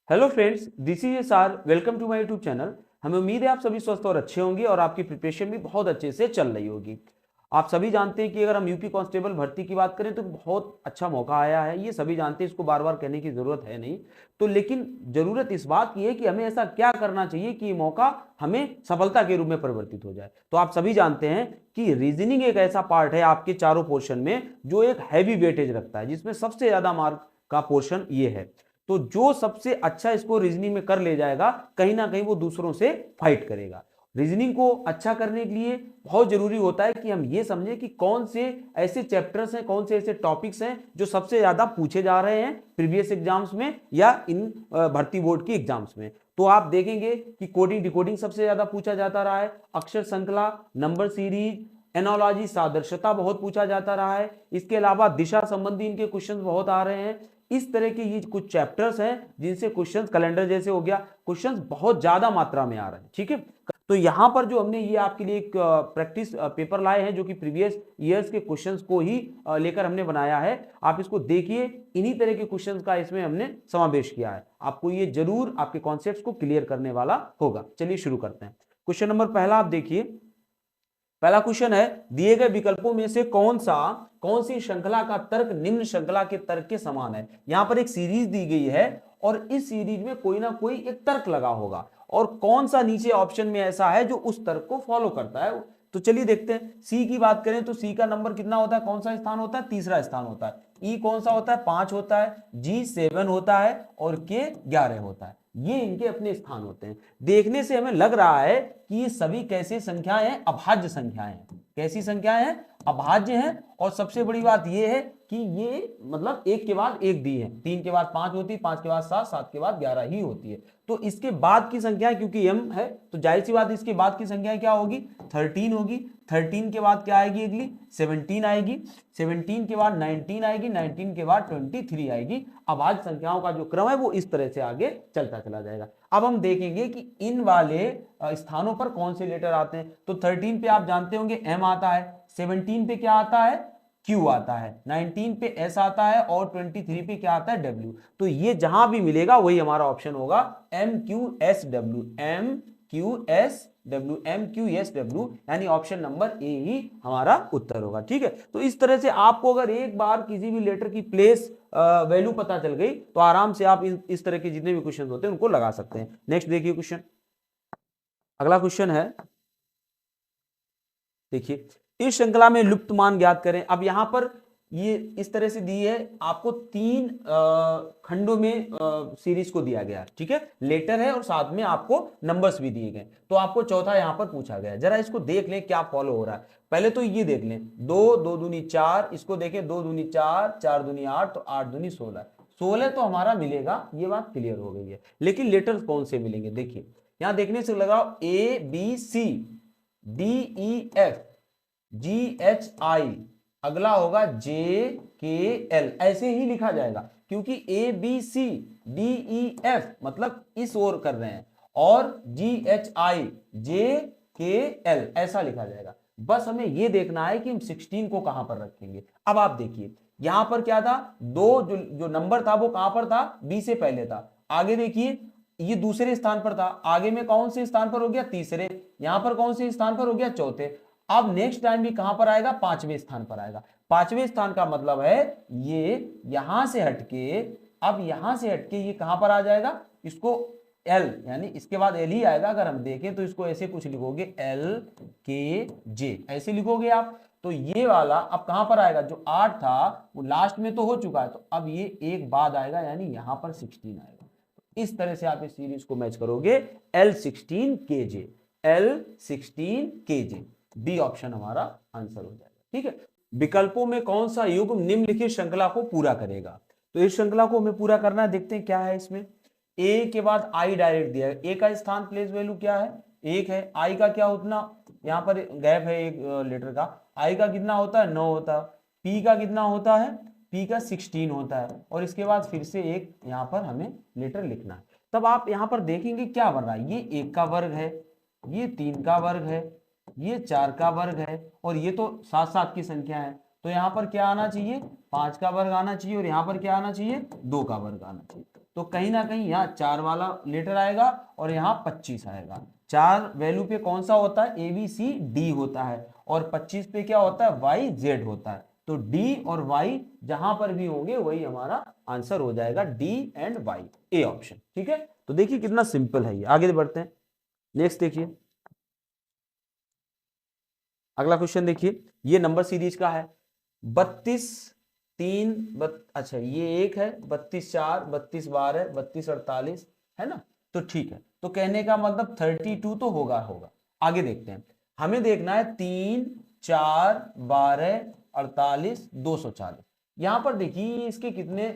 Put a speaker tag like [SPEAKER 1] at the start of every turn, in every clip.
[SPEAKER 1] Hello friends, this is S R. Welcome to my YouTube channel. हमें उम्मीद है आप सभी स्वस्थ और अच्छे होंगे और आपकी प्रिपरेशन भी बहुत अच्छे से चल रही होगी। आप सभी जानते हैं कि अगर हम यूपी कांस्टेबल भर्ती की बात करें तो बहुत अच्छा मौका आया है। ये सभी जानते हैं, इसको बार बार कहने की जरूरत है नहीं। तो लेकिन जरूरत इस बात की है कि हमें ऐसा क्या करना चाहिए कि ये मौका हमें सफलता के रूप में परिवर्तित हो जाए। तो आप सभी जानते हैं कि रीजनिंग एक ऐसा पार्ट है आपके चारों पोर्शन में जो एक हैवी वेटेज रखता है, जिसमें सबसे ज्यादा मार्क का पोर्शन ये है। तो जो सबसे अच्छा इसको रीजनिंग में कर ले जाएगा, कहीं ना कहीं वो दूसरों से फाइट करेगा। रीजनिंग को अच्छा करने के लिए बहुत जरूरी होता है कि हम ये समझें कि कौन से ऐसे चैप्टर्स हैं, कौन से ऐसे टॉपिक्स हैं जो सबसे ज्यादा पूछे जा रहे हैं प्रीवियस एग्जाम्स में या इन भर्ती बोर्ड की एग्जाम्स में। तो आप देखेंगे कि कोडिंग डिकोडिंग सबसे ज्यादा पूछा जाता रहा है, अक्षर श्रृंखला, नंबर सीरीज, एनोलॉजी, सादृश्यता बहुत पूछा जाता रहा है। इसके अलावा दिशा संबंधी इनके क्वेश्चन बहुत आ रहे हैं। इस तरह के ये कुछ चैप्टर्स हैं जिनसे क्वेश्चंस, कैलेंडर जैसे हो गया, क्वेश्चंस बहुत ज्यादा मात्रा में आ रहे हैं। ठीक है, तो यहां पर जो हमने ये आपके लिए एक प्रैक्टिस पेपर लाए हैं जो कि प्रीवियस ईयर्स के क्वेश्चंस को ही लेकर हमने बनाया है। आप इसको देखिए, इन्हीं तरह के क्वेश्चंस का इसमें हमने समावेश किया है। आपको ये जरूर आपके कॉन्सेप्ट्स को क्लियर करने वाला होगा। चलिए शुरू करते हैं। क्वेश्चन नंबर पहला आप देखिए। पहला क्वेश्चन है, दिए गए विकल्पों में से कौन सी श्रृंखला का तर्क निम्न श्रृंखला के तर्क के समान है। यहां पर एक सीरीज दी गई है और इस सीरीज में कोई ना कोई एक तर्क लगा होगा, और कौन सा नीचे ऑप्शन में ऐसा है जो उस तर्क को फॉलो करता है। तो चलिए देखते हैं। सी की बात करें तो सी का नंबर कितना होता है, कौन सा स्थान होता है, तीसरा स्थान होता है। ई कौन सा होता है, 5 होता है। जी 7 होता है और के 11 होता है। ये इनके अपने स्थान होते हैं। देखने से हमें लग रहा है कि ये सभी कैसी संख्याएं हैं, अभाज्य संख्याएं हैं। कैसी संख्याएं हैं, अभाज्य हैं। और सबसे बड़ी बात यह है कि ये मतलब एक के बाद एक दी है। 3 के बाद 5 होती है, 5 के बाद 7, 7 के बाद 11 ही होती है। तो इसके बाद की संख्या, क्योंकि m है तो जाहिर सी बात इसके बाद की संख्या क्या होगी, 13 होगी। 13 के बाद क्या आएगी, अगली 17 आएगी। 17 के बाद 19 आएगी। 19 के बाद 23 आएगी। अभाज्य संख्याओं का जो क्रम है वो इस तरह से आगे चलता चला जाएगा। अब हम देखेंगे कि इन वाले स्थानों पर कौन से लेटर आते हैं। तो 13 पे आप जानते होंगे m आता है, 17 पे क्या आता है, Q आता है, 19 पे S आता है और 23 पे क्या आता है, W। तो ये जहां भी मिलेगा वही हमारा ऑप्शन होगा, MQSW। MQSW, MQSW, यानी ऑप्शन नंबर ए ही हमारा उत्तर होगा। ठीक है, तो इस तरह से आपको अगर एक बार किसी भी लेटर की प्लेस वैल्यू पता चल गई तो आराम से आप इस तरह के जितने भी क्वेश्चन होते हैं उनको लगा सकते हैं। नेक्स्ट देखिए क्वेश्चन। अगला क्वेश्चन है, देखिए, इस श्रृंखला में लुप्त मान ज्ञात करें। अब यहां पर ये इस तरह से दी है, आपको 3 खंडों में सीरीज को दिया गया। ठीक है, लेटर है और साथ में आपको नंबर्स भी दिए गए। तो आपको चौथा यहां पर पूछा गया। जरा इसको देख लें क्या फॉलो हो रहा है। पहले तो ये देख लें, 2 2 दूनी 4, इसको देखें 2 दूनी 4, 4 दूनी 8, तो 8 दूनी 16। 16 तो हमारा मिलेगा, ये बात क्लियर हो गई है। लेकिन लेटर कौन से मिलेंगे, देखिए यहां देखने से लगाओ, ABC, DEF, GHI, अगला होगा JKL। ऐसे ही लिखा जाएगा क्योंकि ABCDEF मतलब इस ओर कर रहे हैं, और GHI JKL ऐसा लिखा जाएगा। बस हमें यह देखना है कि हम 16 को कहां पर रखेंगे। अब आप देखिए यहां पर क्या था, दो जो नंबर था वो कहां पर था, बी से पहले था। आगे देखिए ये दूसरे स्थान पर था, आगे में कौन से स्थान पर हो गया, तीसरे। यहां पर कौन से स्थान पर हो गया, चौथे। अब नेक्स्ट टाइम भी कहां पर आएगा, 5वें स्थान पर आएगा। 5वें स्थान का मतलब है ये यहां से हटके, अब यहां से हटके ये कहां पर आ जाएगा, इसको L, यानी इसके बाद L ही आएगा। अगर हम देखें तो इसको ऐसे कुछ लिखोगे, LKJ ऐसे लिखोगे आप। तो ये वाला अब कहां पर आएगा, जो 8 था वो लास्ट में तो हो चुका है, तो अब ये एक बाद आएगा, यानी यहां पर 16 आएगा। इस तरह से आप इस सीरीज को मैच करोगे, L16KJ, L16KJ। डी ऑप्शन हमारा आंसर हो जाएगा। ठीक है, विकल्पों में कौन सा युग्म निम्नलिखित श्रृंखला को पूरा करेगा। तो इस श्रृंखला को हमें पूरा करना है। देखते हैं क्या है इसमें। ए के बाद आई डायरेक्ट दिया है, ए का स्थान प्लेस वैल्यू क्या है, 1 है। आई का क्या उतना, यहां पर गैप है एक लेटर का। आई का कितना होता है, 9 होता है। पी का कितना होता है, पी का 16 होता है। और इसके बाद फिर से एक यहां पर हमें लेटर लिखना है। तब आप यहां पर देखेंगे क्या बन रहा है, ये 1 का वर्ग है, ये 3 का वर्ग है, ये 4 का वर्ग है, और ये तो 7 7 की संख्या है। तो यहां पर क्या आना चाहिए, 5 का वर्ग आना चाहिए, और यहां पर क्या आना चाहिए, 2 का वर्ग आना चाहिए। तो कहीं ना कहीं यहाँ 4 वाला लेटर आएगा और यहाँ 25 आएगा। 4 वैल्यू पे कौन सा होता है, ए बी सी डी होता है, और 25 पे क्या होता है, वाई जेड होता है। तो डी और वाई जहां पर भी होंगे वही हमारा आंसर हो जाएगा, D and Y, A option. ठीक है, तो देखिए कितना सिंपल है ये। आगे बढ़ते हैं, नेक्स्ट देखिए अगला क्वेश्चन। देखिए ये नंबर सीरीज का है, 32 3 अच्छा ये एक है, 32 4 32 12 32 48 है ना। तो ठीक है, तो कहने का मतलब 32 तो होगा। आगे देखते हैं, हमें देखना है 3 4 12 48 240। यहां पर देखिए इसके कितने,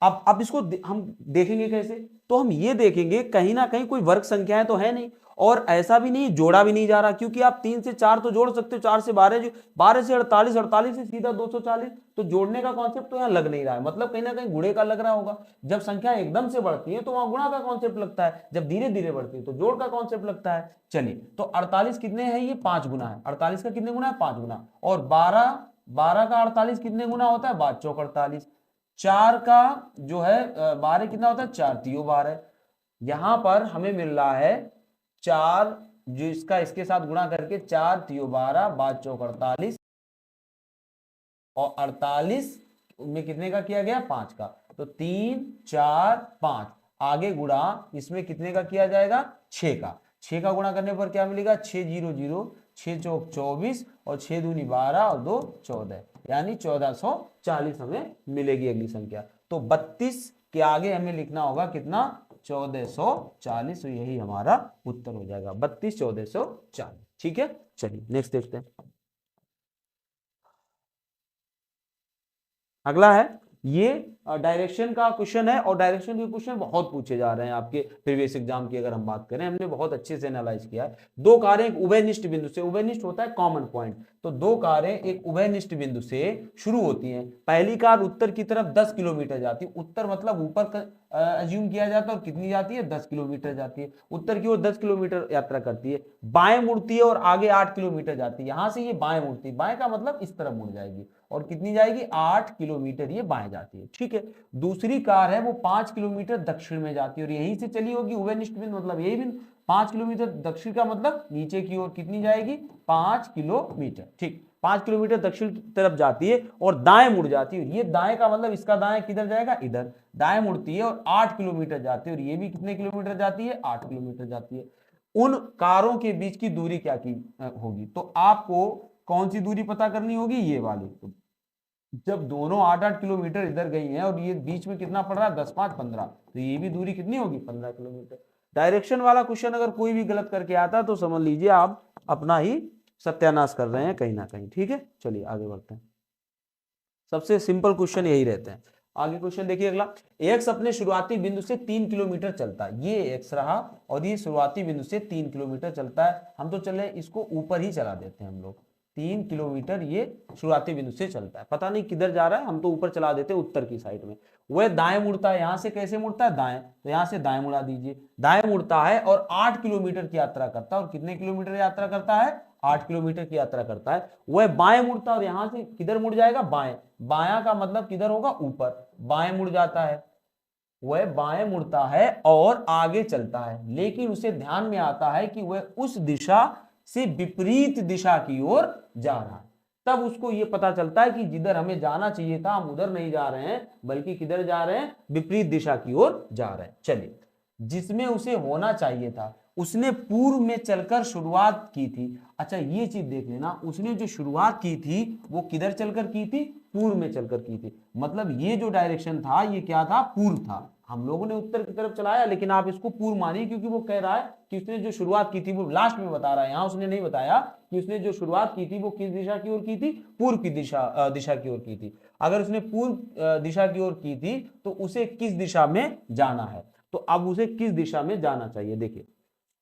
[SPEAKER 1] अब इसको हम देखेंगे कैसे, तो हम ये देखेंगे कहीं ना कहीं कोई वर्ग संख्याएं तो है नहीं, और ऐसा भी नहीं जोड़ा भी नहीं जा रहा, क्योंकि आप 3 से 4 तो जोड़ सकते हो, 4 से 12, 12 से 48, 48 से सीधा 240, तो जोड़ने का कॉन्सेप्ट तो यहाँ लग नहीं रहा है, मतलब कहीं ना कहीं गुणे का लग रहा होगा। जब संख्या एकदम से बढ़ती है तो वहां गुणा का कॉन्सेप्ट लगता है, जब धीरे धीरे बढ़ती है तो जोड़ का कॉन्सेप्ट लगता है। चलिए, तो 48 कितने हैं, ये 5 गुना है। 48 का कितने गुना है, 5 गुना। और 12 का 48 कितने गुना होता है, 12 चौक 48। 4 का जो है 12 कितना होता है, 4 तियो 12। यहां पर हमें मिल रहा है 4, जो इसका इसके साथ गुणा करके 4 तियो 12 12 चौक 48, और 48 में कितने का किया गया, 5 का। तो 3 4 5 आगे गुणा इसमें कितने का किया जाएगा, 6 का। 6 का गुणा करने पर क्या मिलेगा, 6 0 0, 6 चौक 24, और 6 दूनी 12 और 2 14, यानी 1440 हमें मिलेगी अगली संख्या। तो 32 के आगे हमें लिखना होगा कितना, 1440। तो यही हमारा उत्तर हो जाएगा, 32 1440। ठीक है, चलिए नेक्स्ट देखते हैं। अगला है, ये डायरेक्शन का क्वेश्चन है, और डायरेक्शन के क्वेश्चन बहुत पूछे जा रहे हैं आपके प्रीवियस एग्जाम की। अगर हम बात करें, हमने बहुत अच्छे से एनालाइज किया है। दो कारें एक उभयनिष्ठ बिंदु से, उभयनिष्ठ होता है कॉमन पॉइंट, तो दो कारें एक उभयनिष्ठ बिंदु से शुरू होती हैं। पहली कार उत्तर की तरफ 10 किलोमीटर जाती है, उत्तर मतलब ऊपर अज्यूम किया जाता है, और कितनी जाती है, 10 किलोमीटर जाती है। उत्तर की ओर 10 किलोमीटर यात्रा करती है, बाएं मुड़ती है और आगे 8 किलोमीटर जाती है। यहां से ये बाएं मुड़ती है, बाएं का मतलब इस तरफ मुड़ जाएगी, और कितनी जाएगी, 8 किलोमीटर ये बाएं जाती है। ठीक है, दूसरी कार है वो 5 किलोमीटर दक्षिण में जाती है, और यहीं से चली होगी उभयनिष्ठ बिंदु, मतलब यही बिंदु। 5 किलोमीटर दक्षिण का मतलब नीचे की ओर कितनी जाएगी, 5 किलोमीटर। ठीक, 5 किलोमीटर दक्षिण की तरफ जाती है और दाएं मुड़ जाती है। ये दाएं का मतलब इसका दाएं किधर जाएगा, इधर। दाएं मुड़ती है और 8 किलोमीटर जाती है, और ये भी कितने किलोमीटर जाती है, 8 किलोमीटर जाती है। उन कारों के बीच की दूरी क्या की होगी, तो आपको कौन सी दूरी पता करनी होगी, ये वाली। तो जब दोनों 8-8 किलोमीटर इधर गई हैं और ये बीच में कितना पड़ रहा है, 10 5 15, तो ये भी दूरी कितनी होगी, 15 किलोमीटर। डायरेक्शन वाला क्वेश्चन अगर कोई भी गलत करके आता तो समझ लीजिए आप अपना ही सत्यानाश कर रहे हैं कहीं ना कहीं। ठीक है, चलिए आगे बढ़ते हैं। सबसे सिंपल क्वेश्चन यही रहते हैं। आगे क्वेश्चन देखिए अगला, एक्स अपने शुरुआती बिंदु से 3 किलोमीटर चलता है। ये एक्स रहा, और ये शुरुआती बिंदु से 3 किलोमीटर चलता है। हम तो चले इसको ऊपर ही चला देते हैं हम लोग। 3 किलोमीटर ये शुरुआती बिंदु से चलता है, पता नहीं किधर जा रहा है, हम तो ऊपर चला देते हैं उत्तर की साइड में। वह दाएं मुड़ता है, यहां से कैसे मुड़ता है, दाएं, तो यहां से दाएं मुड़ा दीजिए। दाएं मुड़ता है और 8 किलोमीटर की यात्रा करता है, और कितने किलोमीटर यात्रा करता है, 8 किलोमीटर की यात्रा करता है। वह बाएं मुड़ता है और यहां से किधर मुड़ जाएगा, बाएं। बायां का मतलब किधर होगा, ऊपर, बाएं मुड़ जाता है। वह बाएं मुड़ता है और आगे चलता है, लेकिन उसे ध्यान में आता है कि वह उस दिशा से विपरीत दिशा की ओर जा रहा है। तब उसको यह पता चलता है कि जिधर हमें जाना चाहिए था हम उधर नहीं जा रहे हैं, बल्कि किधर जा रहे हैं, विपरीत दिशा की ओर जा रहे हैं। चलिए, जिसमें उसे होना चाहिए था, उसने पूर्व में चलकर शुरुआत की थी। अच्छा ये चीज देख लेना, उसने जो शुरुआत की थी वो किधर चलकर की थी, पूर्व में चलकर की थी। मतलब ये जो डायरेक्शन था ये क्या था, पूर्व था। हम लोगों ने उत्तर की तरफ चलाया, लेकिन आप इसको पूर्व मानिए, क्योंकि वो कह रहा है कि उसने जो शुरुआत की थी, वो लास्ट में बता रहा है। यहां उसने नहीं बताया कि उसने जो शुरुआत की थी वो किस दिशा की ओर की थी, पूर्व की दिशा की ओर की थी। अगर उसने पूर्व दिशा की ओर की थी तो उसे किस दिशा में जाना है, तो अब उसे किस दिशा में जाना चाहिए। देखिए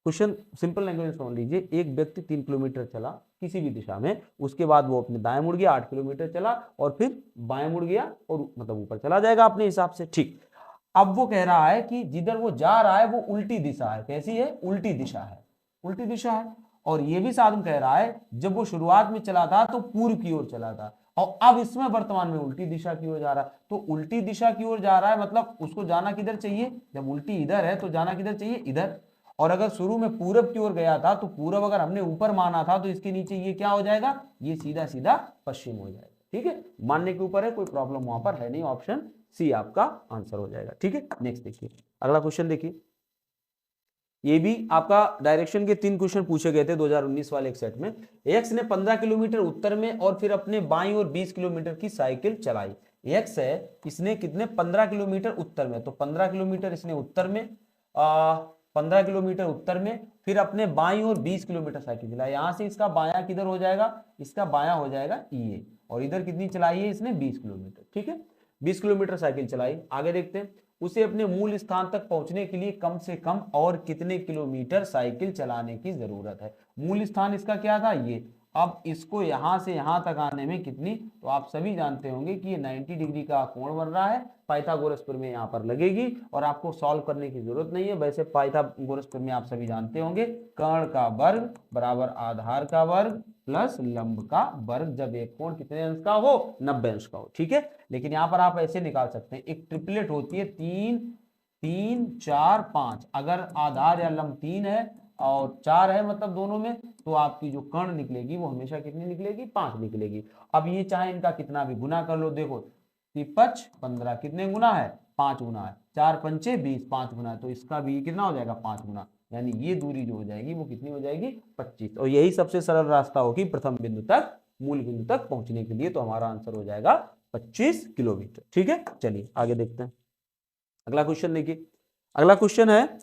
[SPEAKER 1] क्वेश्चन सिंपल लैंग्वेज में समझ लीजिए। एक व्यक्ति 3 किलोमीटर चला किसी भी दिशा में, उसके बाद वो अपने दाएं मुड़ गया, 8 किलोमीटर चला, और फिर बाएं मुड़ गया, और मतलब ऊपर चला जाएगा अपने हिसाब से। ठीक, अब वो कह रहा है कि जिधर वो जा रहा है वो उल्टी दिशा है। कैसी है, उल्टी दिशा है, उल्टी दिशा है। और ये भी साधन कह रहा है जब वो शुरुआत में चला था तो पूर्व की ओर चला था, और अब इसमें वर्तमान में उल्टी दिशा की ओर जा रहा है। तो उल्टी दिशा की ओर जा रहा है मतलब उसको जाना किधर चाहिए, जब उल्टी इधर है तो जाना किधर चाहिए, इधर। और अगर शुरू में पूरब की ओर गया था तो पूरब अगर हमने ऊपर माना था तो इसके नीचे ये क्या हो जाएगा, ये सीधा सीधा पश्चिम हो जाएगा। ठीक है, मानने के ऊपर है, कोई प्रॉब्लम वहां पर है नहीं, ऑप्शन सी आपका आंसर हो जाएगा। ठीक है, नेक्स्ट देखिए, अगला क्वेश्चन देखिए। ये भी आपका डायरेक्शन के 3 क्वेश्चन पूछे गए थे 2019 वाले एक सेट में। एक्स ने 15 किलोमीटर उत्तर में और फिर अपने बाईं ओर 20 किलोमीटर की साइकिल चलाई। एक्स है, इसने कितने 15 किलोमीटर उत्तर में, तो 15 किलोमीटर इसने उत्तर में 15 किलोमीटर उत्तर में, फिर अपने बाईं ओर 20 किलोमीटर साइकिल चलाई। यहां से इसका बायां किधर हो जाएगा, इसका बायां हो जाएगा ये, और इधर कितनी चलाई है इसने 20 किलोमीटर। ठीक है, 20 किलोमीटर साइकिल चलाई। आगे देखते हैं, उसे अपने मूल स्थान तक पहुंचने के लिए कम से कम और कितने किलोमीटर साइकिल चलाने की जरूरत है। मूल स्थान इसका क्या था, ये। अब इसको यहां से यहां तक आने में कितनी, तो आप सभी जानते होंगे कि ये 90 डिग्री का कोण बन रहा है। पाइथागोरस प्रमेय यहाँ पर लगेगी और आपको सॉल्व करने की जरूरत नहीं है। वैसे पाइथागोरस प्रमेय आप सभी जानते होंगे, कर्ण का वर्ग बराबर आधार का वर्ग प्लस लंब का वर्ग, जब एक कोण कितने अंश का हो, 90 अंश का हो। ठीक है, लेकिन यहाँ पर आप ऐसे निकाल सकते हैं, एक ट्रिपलेट होती है 3 3 4 5। अगर आधार या लंब 3 है और 4 है मतलब दोनों में, तो आपकी जो कर्ण निकलेगी वो हमेशा कितनी निकलेगी, 5 निकलेगी। अब ये चाहे इनका कितना भी गुना कर लो, देखो 5 15 कितने गुना है, 5 गुना है, 4 पंचे 20, 5 गुना है, तो इसका भी कितना हो जाएगा, 5 गुना। यानी ये दूरी जो हो जाएगी वो कितनी हो जाएगी, 25। और यही सबसे सरल रास्ता होगी प्रथम बिंदु तक, मूल बिंदु तक पहुंचने के लिए। तो हमारा आंसर हो जाएगा 25 किलोमीटर। ठीक है, चलिए आगे देखते हैं, अगला क्वेश्चन देखिए। अगला क्वेश्चन है,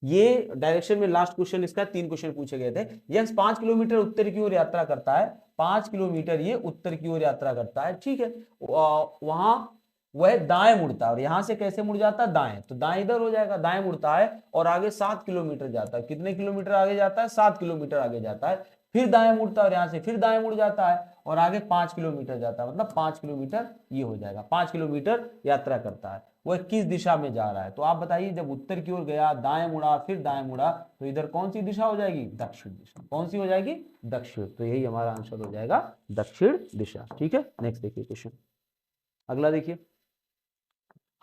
[SPEAKER 1] ये डायरेक्शन में लास्ट क्वेश्चन इसका, 3 क्वेश्चन पूछे गए थे। यक्स 5 किलोमीटर उत्तर की ओर यात्रा करता है, 5 किलोमीटर ये उत्तर की ओर यात्रा करता है। ठीक है, वहां वह दाएं मुड़ता है, और यहां से कैसे मुड़ जाता है, दाएं, तो दाएं इधर हो जाएगा, दाएं मुड़ता है और आगे 7 किलोमीटर जाता है। कितने किलोमीटर आगे जाता है, 7 किलोमीटर आगे जाता है। फिर दाएं मुड़ता है और यहां से फिर दाएं मुड़ जाता है और आगे 5 किलोमीटर जाता है, मतलब 5 किलोमीटर ये हो जाएगा। 5 किलोमीटर यात्रा करता है। वह किस दिशा में जा रहा है, तो आप बताइए, जब उत्तर की ओर गया, दाएं मुड़ा, फिर दाएं मुड़ा, तो इधर कौन सी दिशा हो जाएगी, दक्षिण दिशा। कौन सी हो जाएगी, दक्षिण। तो यही हमारा आंसर हो जाएगा, दक्षिण दिशा। ठीक है, नेक्स्ट देखिए क्वेश्चन, अगला देखिए।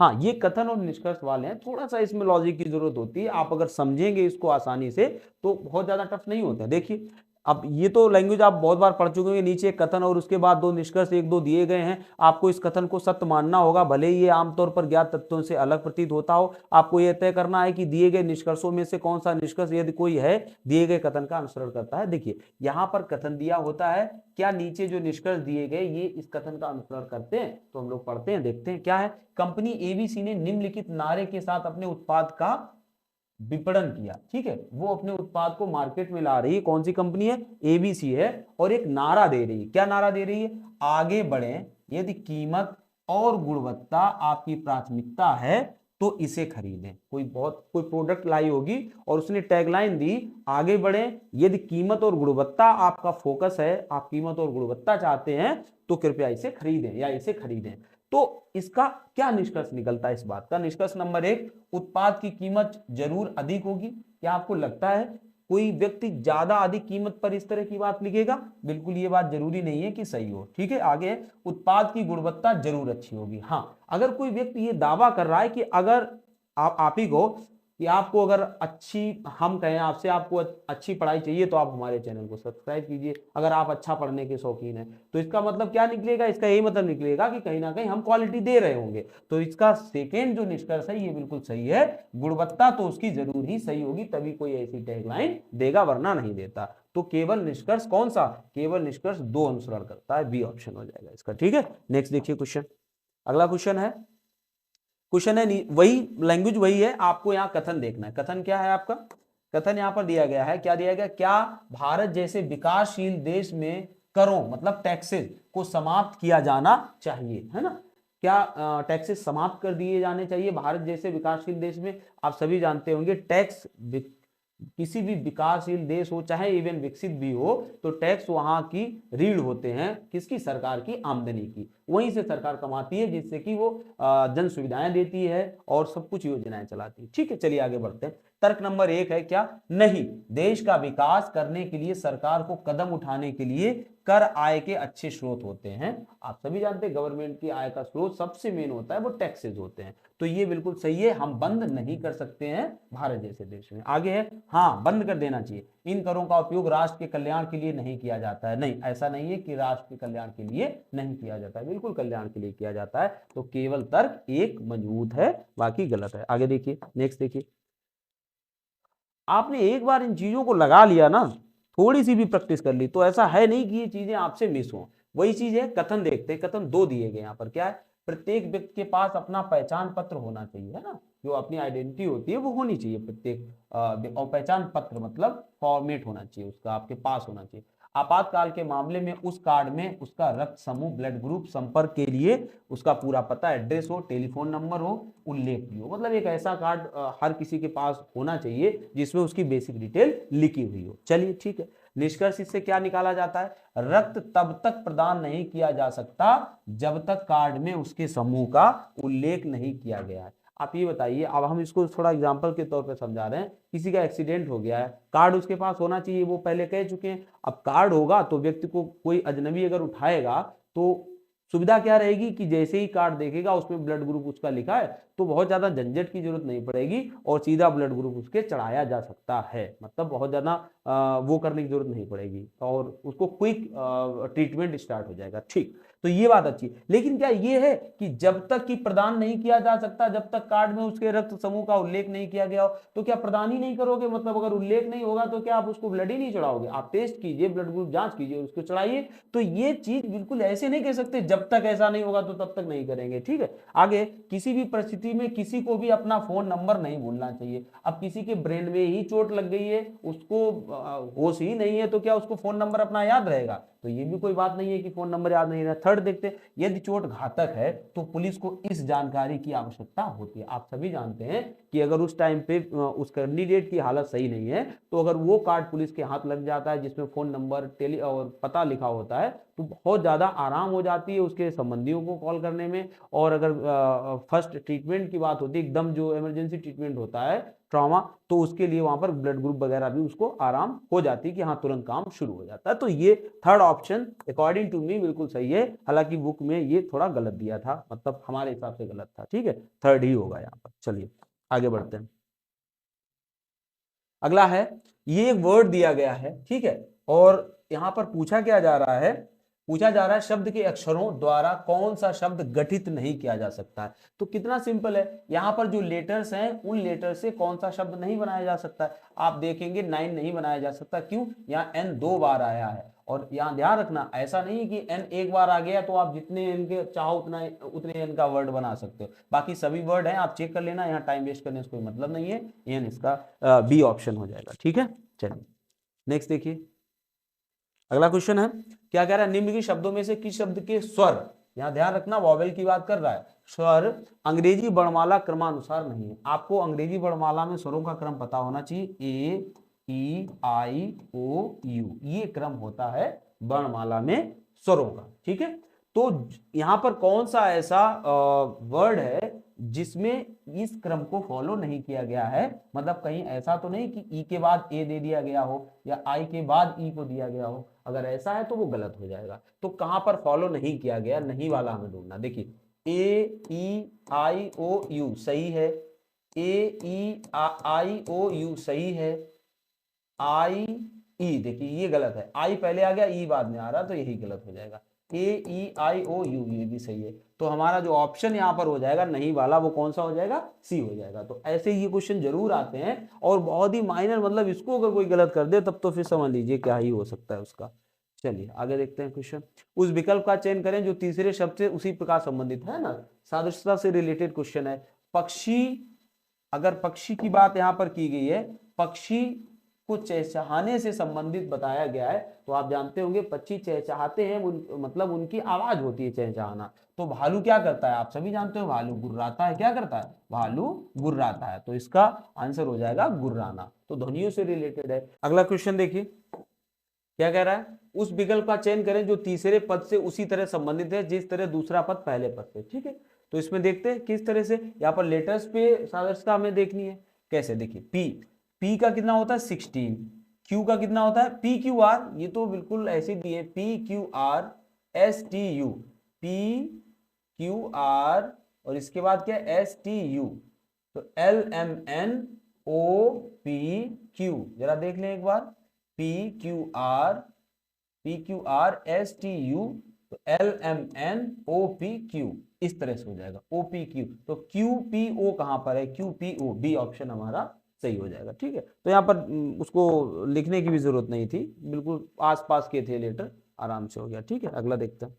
[SPEAKER 1] हाँ, ये कथन और निष्कर्ष वाले हैं, थोड़ा सा इसमें लॉजिक की जरूरत होती है। आप अगर समझेंगे इसको आसानी से तो बहुत ज्यादा टफ नहीं होता है। देखिए, अब ये तो लैंग्वेज आप बहुत बार पढ़ चुके होंगे, नीचे एक कथन और उसके बाद 2 निष्कर्ष 1-2 दिए गए हैं। आपको इस कथन को सत्य मानना होगा, भले ही ये आमतौर पर ज्ञात तथ्यों से अलग प्रतीत होता हो। आपको यह तय करना है कि दिए गए निष्कर्षों में से कौन सा निष्कर्ष, यदि कोई है, दिए गए कथन का अनुसरण करता है। देखिए, यहाँ पर कथन दिया होता है, क्या नीचे जो निष्कर्ष दिए गए ये इस कथन का अनुसरण करते हैं, तो हम लोग पढ़ते हैं, देखते हैं क्या है। कंपनी एबीसी ने निम्नलिखित नारे के साथ अपने उत्पाद का विपणन किया। ठीक है, वो अपने उत्पाद को मार्केट में ला रही है, कौन सी कंपनी है, एबीसी है, और एक नारा दे रही है। क्या नारा दे रही है, आगे बढ़ें, यदि कीमत और गुणवत्ता आपकी प्राथमिकता है तो इसे खरीदें। कोई प्रोडक्ट लाई होगी और उसने टैगलाइन दी, आगे बढ़ें, यदि कीमत और गुणवत्ता आपका फोकस है, आप कीमत और गुणवत्ता चाहते हैं तो कृपया इसे खरीदें या इसे खरीदें। तो इसका क्या निष्कर्ष निकलता है, इस बात का निष्कर्ष नंबर 1, उत्पाद की कीमत जरूर अधिक होगी। क्या आपको लगता है कोई व्यक्ति ज्यादा अधिक कीमत पर इस तरह की बात लिखेगा, बिल्कुल ये बात जरूरी नहीं है कि सही हो। ठीक है, आगे उत्पाद की गुणवत्ता जरूर अच्छी होगी। हाँ, अगर कोई व्यक्ति ये दावा कर रहा है कि अगर आप ही को कि आपको अगर अच्छी, हम कहें आपसे, आपको अच्छी पढ़ाई चाहिए तो आप हमारे चैनल को सब्सक्राइब कीजिए। अगर आप अच्छा पढ़ने के शौकीन हैं तो इसका मतलब क्या निकलेगा, इसका यही मतलब निकलेगा कि कहीं ना कहीं हम क्वालिटी दे रहे होंगे। तो इसका सेकेंड जो निष्कर्ष है ये बिल्कुल सही है, गुणवत्ता तो उसकी जरूर ही सही होगी, तभी कोई ऐसी टैगलाइन देगा, वरना नहीं देता। तो केवल निष्कर्ष कौन सा, केवल निष्कर्ष 2 अनुसरण करता है, बी ऑप्शन हो जाएगा इसका। ठीक है, नेक्स्ट देखिए क्वेश्चन, अगला क्वेश्चन है वही लैंग्वेज वही है, आपको यहाँ कथन देखना है। कथन क्या है आपका, कथन यहाँ पर दिया गया है, क्या दिया गया, क्या भारत जैसे विकासशील देश में करों मतलब टैक्सेस को समाप्त किया जाना चाहिए, है ना। क्या टैक्सेस समाप्त कर दिए जाने चाहिए भारत जैसे विकासशील देश में। आप सभी जानते होंगे टैक्स, किसी भी विकासशील देश हो चाहे इवन विकसित भी हो, तो टैक्स वहां की रीढ़ होते हैं, किसकी, सरकार की आमदनी की। वहीं से सरकार कमाती है, जिससे कि वो जन सुविधाएं देती है और सब कुछ योजनाएं चलाती है। ठीक है, चलिए आगे बढ़ते हैं। तर्क नंबर 1 है क्या? नहीं, देश का विकास करने के लिए सरकार को कदम उठाने के लिए कर आय के अच्छे स्रोत होते हैं। आप सभी जानते हैं गवर्नमेंट की आय का स्रोत सबसे मेन होता है वो टैक्सेस होते हैं। तो ये बिल्कुल सही है, हम बंद नहीं कर सकते हैं भारत जैसे देश में। आगे है, हाँ बंद कर देना चाहिए। इन करों का उपयोग राष्ट्र के कल्याण के लिए नहीं किया जाता है। नहीं, ऐसा नहीं है कि राष्ट्र के कल्याण के लिए नहीं किया जाता है, बिल्कुल कल्याण के लिए किया जाता है। तो केवल तर्क 1 मजबूत है, बाकी गलत है। आगे देखिए, नेक्स्ट देखिए। आपने एक बार इन चीजों को लगा लिया ना, थोड़ी सी भी प्रैक्टिस कर ली, तो ऐसा है नहीं कि ये चीजें आपसे मिस हो। वही चीज है, कथन देखते हैं। कथन 2 दिए गए यहाँ पर। क्या है? प्रत्येक व्यक्ति के पास अपना पहचान पत्र होना चाहिए, है ना, जो अपनी आइडेंटिटी होती है वो होनी चाहिए प्रत्येक। और पहचान पत्र मतलब फॉर्मेट होना चाहिए उसका, आपके पास होना चाहिए। आपातकाल के मामले में उस कार्ड में उसका रक्त समूह, ब्लड ग्रुप, संपर्क के लिए उसका पूरा पता, एड्रेस हो, टेलीफोन नंबर हो, उल्लेख भी हो। मतलब एक ऐसा कार्ड हर किसी के पास होना चाहिए जिसमें उसकी बेसिक डिटेल लिखी हुई हो। चलिए ठीक है, निष्कर्ष इससे क्या निकाला जाता है? रक्त तब तक प्रदान नहीं किया जा सकता जब तक कार्ड में उसके समूह का उल्लेख नहीं किया गया है। आप ये बताइए, अब हम इसको थोड़ा एग्जांपल के तौर पे समझा रहे हैं। किसी का एक्सीडेंट हो गया है, कार्ड उसके पास होना चाहिए, वो पहले कह चुके हैं। अब कार्ड होगा तो व्यक्ति को कोई अजनबी अगर उठाएगा तो सुविधा क्या रहेगी कि जैसे ही कार्ड देखेगा उसमें ब्लड ग्रुप उसका लिखा है तो बहुत ज्यादा झंझट की जरूरत नहीं पड़ेगी और सीधा ब्लड ग्रुप उसके चढ़ाया जा सकता है। मतलब बहुत ज्यादा वो करने की जरूरत नहीं पड़ेगी और उसको क्विक ट्रीटमेंट स्टार्ट हो जाएगा। ठीक, तो ये बात अच्छी। लेकिन क्या ये है कि जब तक कि प्रदान नहीं किया जा सकता, जब तक कार्ड में उसके रक्त समूह का उल्लेख नहीं किया गया हो, तो क्या प्रदान ही नहीं करोगे? मतलब अगर उल्लेख नहीं होगा तो क्या आप उसको ब्लड ही नहीं चढ़ाओगे? आप टेस्ट कीजिए, ब्लड ग्रुप जांच कीजिए, उसको चढ़ाइए। तो ये चीज बिल्कुल ऐसे नहीं कह सकते जब तक ऐसा नहीं होगा तो तब तक नहीं करेंगे। ठीक है, आगे, किसी भी परिस्थिति में किसी को भी अपना फोन नंबर नहीं भूलना चाहिए। अब किसी के ब्रेन में ही चोट लग गई है, उसको होश ही नहीं है, तो क्या उसको फोन नंबर अपना याद रहेगा? तो ये भी कोई बात नहीं है कि फोन नंबर याद नहीं रहा। थर्ड देखते, यदि चोट घातक है तो पुलिस को इस जानकारी की आवश्यकता होती है। आप सभी जानते हैं कि अगर उस टाइम पे उस कैंडिडेट की हालत सही नहीं है तो अगर वो कार्ड पुलिस के हाथ लग जाता है जिसमें फोन नंबर, टेली और पता लिखा होता है, तो बहुत ज्यादा आराम हो जाती है उसके संबंधियों को कॉल करने में। और अगर फर्स्ट ट्रीटमेंट की बात होती है, एकदम जो इमरजेंसी ट्रीटमेंट होता है, ट्रॉमा, तो उसके लिए वहां पर ब्लड ग्रुप वगैरह भी उसको आराम हो जाती है कि हाँ तुरंत काम शुरू हो जाता है। तो ये third option according to me बिल्कुल सही है। हालांकि बुक में ये थोड़ा गलत दिया था, मतलब हमारे हिसाब से गलत था। ठीक है, थर्ड ही होगा यहाँ पर। चलिए आगे बढ़ते हैं। अगला है, ये एक वर्ड दिया गया है, ठीक है, और यहां पर पूछा क्या जा रहा है? पूछा जा रहा है शब्द के अक्षरों द्वारा कौन सा शब्द गठित नहीं किया जा सकता है। तो कितना सिंपल है, यहां पर जो लेटर्स हैं उन लेटर से कौन सा शब्द नहीं बनाया जा सकता है? आप देखेंगे 9 नहीं बनाया जा सकता। क्यों? यहाँ एन 2 बार आया है और यहाँ ध्यान रखना, ऐसा नहीं है कि एन एक बार आ गया तो आप जितने एन के चाहो उतने एन का वर्ड बना सकते हो। बाकी सभी वर्ड हैं, आप चेक कर लेना, यहाँ टाइम वेस्ट करने से कोई मतलब नहीं है। एन इसका बी ऑप्शन हो जाएगा। ठीक है, चलिए नेक्स्ट देखिए। अगला क्वेश्चन है, क्या कह रहा है? निम्न के शब्दों में से किस शब्द के स्वर, यहां ध्यान रखना वॉवेल की बात कर रहा है, स्वर अंग्रेजी वर्णमाला क्रमानुसार नहीं है। आपको अंग्रेजी वर्णमाला में स्वरों का क्रम पता होना चाहिए। ए, ई, आई, ओ, यू, ये क्रम होता है वर्णमाला में स्वरों का। ठीक है, तो यहां पर कौन सा ऐसा वर्ड है जिसमें इस क्रम को फॉलो नहीं किया गया है? मतलब कहीं ऐसा तो नहीं कि ई के बाद ए दे दिया गया हो या आई के बाद ई को दिया गया हो। अगर ऐसा है तो वो गलत हो जाएगा। तो कहां पर फॉलो नहीं किया गया, नहीं वाला हमें ढूंढना। देखिए, ए, ई, आई, ओ, यू सही है। ए, ई, आई, ओ, यू सही है। आई, ई, देखिए ये गलत है। आई पहले आ गया, ई बाद में आ रहा, तो यही गलत हो जाएगा। ए, ई, आई, ओ, यू, ये भी सही है। तो हमारा जो ऑप्शन यहाँ पर हो जाएगा नहीं वाला, वो कौन सा हो जाएगा? सी हो जाएगा। तो ऐसे ये क्वेश्चन जरूर आते हैं और बहुत ही माइनर, मतलब इसको अगर कोई गलत कर दे तब तो फिर समझ लीजिए क्या ही हो सकता है उसका। चलिए आगे देखते हैं क्वेश्चन। उस विकल्प का चयन करें जो तीसरे शब्द से उसी प्रकार संबंधित है ना, सादृश्यता से रिलेटेड क्वेश्चन है। पक्षी, अगर पक्षी की बात यहाँ पर की गई है, पक्षी को चहचहाने से संबंधित बताया गया है, तो आप जानते होंगे पक्षी चहचहाते हैं, मतलब उनकी आवाज होती है चहचहाना। तो भालू क्या करता है? आप सभी जानते हो, भालू गुर्राता है। क्या करता है? भालू गुर्राता है। तो इसका आंसर हो जाएगा गुर्राना। तो ध्वनियों से रिलेटेड है। अगला क्वेश्चन देखिए, क्या कह रहा है, उस विकल्प का चयन करें जो तीसरे पद से उसी तरह संबंधित है जिस तरह दूसरा पद पहले पद से। ठीक है, तो इसमें देखते हैं किस तरह से। यहाँ पर लेटर्स पे सादृश्यता हमें देखनी है। कैसे, देखिए पी का कितना होता है 16, क्यू का कितना होता है पी क्यू आर, ये तो बिल्कुल ऐसे दिए P Q R S T U, P Q R और इसके बाद क्या एस टी यू, तो L M N O P Q, जरा देख लें एक बार, P Q R S T U, तो L M N O P Q, इस तरह से हो जाएगा ओ पी क्यू। तो क्यू पी ओ कहां पर है, Q P O, B option हमारा सही हो जाएगा। ठीक है, तो यहाँ पर उसको लिखने की भी जरूरत नहीं थी, बिल्कुल आसपास के थे लेटर, आराम से हो गया। ठीक है, अगला देखते हैं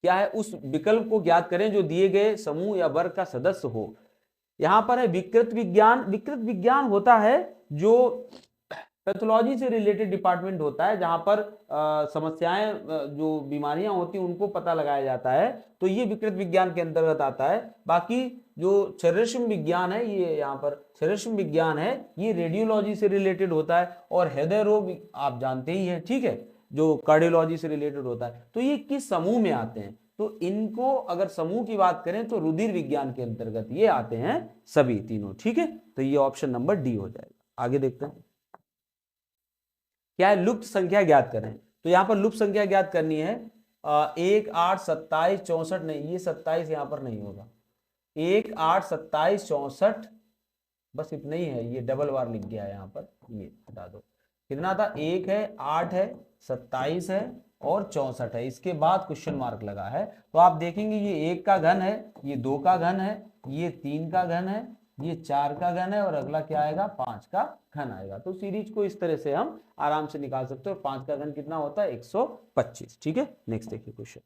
[SPEAKER 1] क्या है, उस विकल्प को ज्ञात करें जो दिए गए समूह या वर्ग का सदस्य हो। यहां पर है विकृत विज्ञान। विकृत विज्ञान होता है जो पैथोलॉजी से रिलेटेड डिपार्टमेंट होता है, जहां पर समस्याएं जो बीमारियां होती हैं उनको पता लगाया जाता है, तो ये विकृत विज्ञान के अंतर्गत आता है। बाकी जो शरीरश्रम विज्ञान है, ये यहाँ पर शरीरश्रम विज्ञान है, ये रेडियोलॉजी से रिलेटेड होता है, और हृदय रोग आप जानते ही हैं, ठीक है, जो कार्डियोलॉजी से रिलेटेड होता है। तो ये किस समूह में आते हैं, तो इनको अगर समूह की बात करें तो रुधिर विज्ञान के अंतर्गत ये आते हैं सभी तीनों। ठीक है, तो ये ऑप्शन नंबर डी हो जाएगा। आगे देखते हैं क्या है, लुप्त संख्या ज्ञात करें। तो यहाँ पर लुप्त संख्या ज्ञात करनी है 1 8 27 64, नहीं ये 27 यहाँ पर नहीं होगा, 1 8 27 64 बस इतना ही है, ये डबल बार लिख गया है यहाँ पर, ये हटा दो। कितना था, 1 है 8 है 27 है और 64 है, इसके बाद क्वेश्चन मार्क लगा है। तो आप देखेंगे ये 1 का घन है, ये 2 का घन है, ये 3 का घन है, ये 4 का घन है, और अगला क्या आएगा 5 का घन आएगा। तो सीरीज को इस तरह से हम आराम से निकाल सकते हैं। और 5 का घन कितना होता है 125। ठीक है, नेक्स्ट देखिए क्वेश्चन,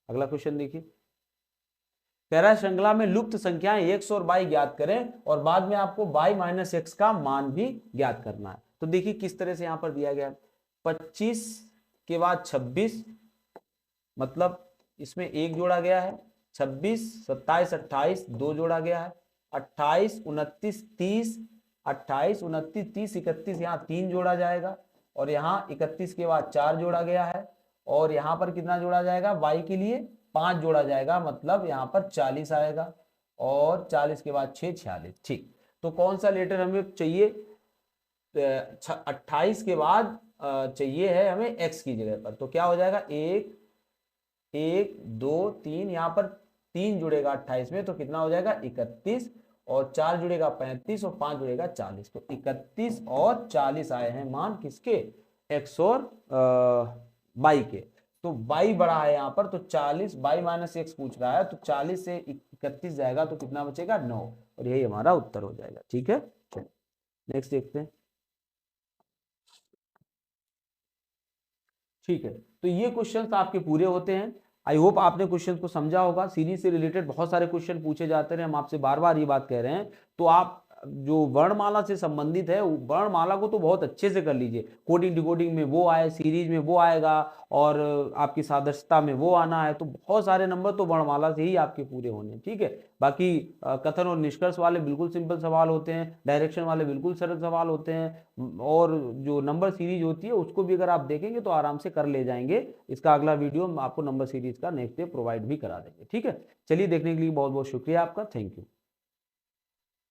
[SPEAKER 1] अगला क्वेश्चन देखिए, कह रहा है श्रृंखला में लुप्त संख्याएं x और y ज्ञात करें और बाद में आपको y माइनस एक्स का मान भी ज्ञात करना है। तो देखिए किस तरह से यहां पर दिया गया है, 25 के बाद 26, मतलब इसमें एक जोड़ा गया है, 26 27 28 दो जोड़ा गया है, 28 29 30, 28 29 30 31 यहाँ 3 जोड़ा जाएगा, और यहाँ 31 के बाद 4 जोड़ा गया है, और यहाँ पर कितना जोड़ा जाएगा y के लिए 5 जोड़ा जाएगा, मतलब यहाँ पर 40 आएगा, और 40 के बाद 6 46। ठीक, तो कौन सा लेटर हमें चाहिए, 28 के बाद चाहिए है हमें x की जगह पर, तो क्या हो जाएगा 1 1 2 3, यहाँ पर 3 जुड़ेगा 28 में, तो कितना हो जाएगा 31, और 4 जुड़ेगा 35, और 5 जुड़ेगा 40, तो 31 और 40 आए हैं मान किसके, x और y के। तो y बड़ा है यहाँ पर, तो 40 y माइनस एक्स पूछ रहा है, तो 40 से 31 जाएगा तो कितना बचेगा 9, और यही हमारा उत्तर हो जाएगा। ठीक है, नेक्स्ट देखते हैं। ठीक है, तो ये क्वेश्चंस आपके पूरे होते हैं। आई होप आपने क्वेश्चन को समझा होगा। सीरीज से रिलेटेड बहुत सारे क्वेश्चन पूछे जाते हैं, हम आपसे बार बार ये बात कह रहे हैं। तो आप जो वर्णमाला से संबंधित है, वर्णमाला को तो बहुत अच्छे से कर लीजिए, कोडिंग डिकोडिंग में वो आए, सीरीज में वो आएगा, और आपकी सादृश्यता में वो आना है, तो बहुत सारे नंबर तो वर्णमाला से ही आपके पूरे होने। ठीक है, बाकी कथन और निष्कर्ष वाले बिल्कुल सिंपल सवाल होते हैं, डायरेक्शन वाले बिल्कुल सरल सवाल होते हैं, और जो नंबर सीरीज होती है उसको भी अगर आप देखेंगे तो आराम से कर ले जाएंगे। इसका अगला वीडियो हम आपको नंबर सीरीज का नेक्स्ट डे प्रोवाइड भी करा देंगे। ठीक है, चलिए देखने के लिए बहुत बहुत शुक्रिया आपका, थैंक यू।